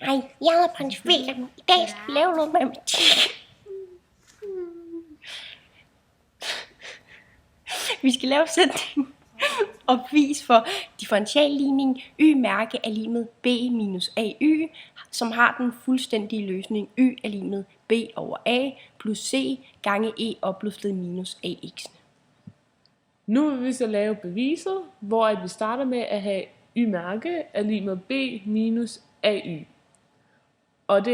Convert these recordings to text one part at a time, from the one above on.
Hej, jeg hedder Prins William. I dag skal vi lave noget matematik. Vi skal lave sætning og vis for differentialligning. Y-mærke er lig med b minus ay, som har den fuldstændige løsning y er lig med b over a plus c gange e opløftet minus ax. Nu vil vi så lave beviset, hvor vi starter med at have y-mærke er lig med b minus ay. Og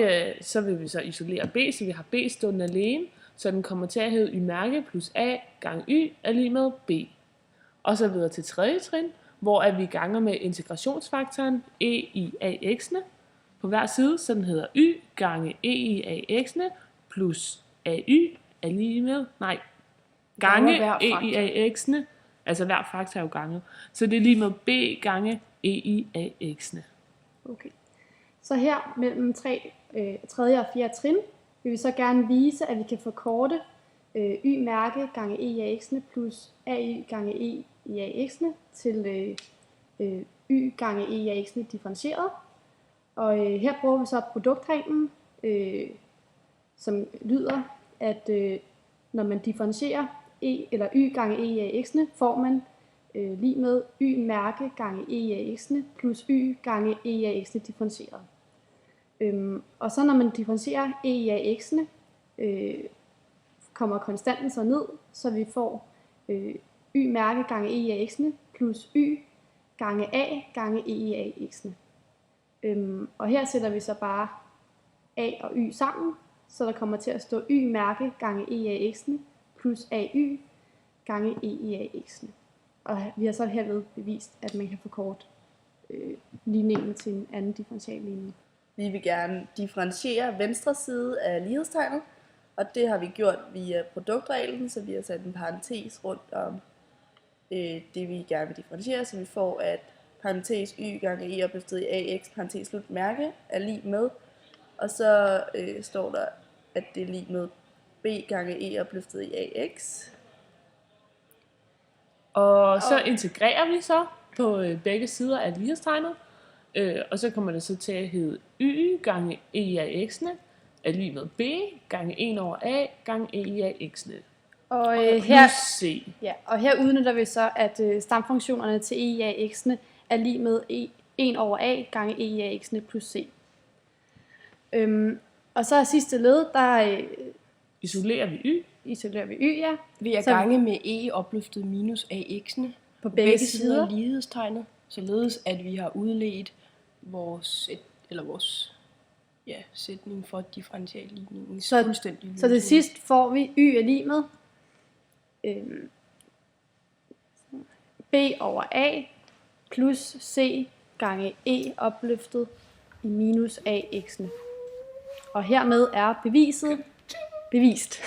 så vil vi så isolere b, så vi har b stående alene, så den kommer til at hedde y-mærke plus a gange y er lig med b. Og så videre til tredje trin, hvor vi ganger med integrationsfaktoren e i ax'ene på hver side, så den hedder y gange e i ax'ene plus ay er lig med, gange e i ax'ene, altså hver faktor er jo ganget, så det er lige med b gange e i ax'ene. Okay. Så her mellem tredje og fjerde trin vil vi så gerne vise, at vi kan forkorte y-mærke gange e i ax'ene plus ay gange e i ax'ene til y gange e i ax'ene differentieret. Og her bruger vi så produktreglen, som lyder, at når man differentierer e eller y gange e i ax'ene, får man lig med y-mærke gange e i ax'ene plus y gange e i ax'ene differentieret. Og så når man differentierer e i ax'ene, kommer konstanten så ned, så vi får y-mærke gange e i ax'ene plus y gange a gange e i ax'ene. Og her sætter vi så bare a og y sammen, så der kommer til at stå y-mærke gange e i ax'ene plus ay gange e i ax'ene. Og vi har så herved bevist, at man kan forkorte ligningen til en anden differentialligning. Vi vil gerne differentiere venstre side af lighedstegnet, og det har vi gjort via produktreglen, så vi har sat en parentes rundt om det, vi gerne vil differentiere, så vi får, at parentes y gange e opløftet i ax, parentes slut mærke, er lig med, og så står der, at det er lig med b gange e opløftet i ax. Og så integrerer vi så på begge sider af lighedstegnet, og så kommer det så til at hedde y gange e i ax'ene er lig med b gange 1 over a gange e i ax'ene. Og her udnytter vi så, at stamfunktionerne til e i ax'ene er lig med 1 over a gange e i ax'ene plus c. Og så er sidste led, der isolerer vi y. Ja. Ved at gange med e opløftet minus ax'ene På begge sider af lighedstegnet, således at vi har udledt vores sætning for differentialligningen. Så til sidst får vi y er lig med b over a plus c gange e opløftet i minus ax'ene. Og hermed er beviset bevist.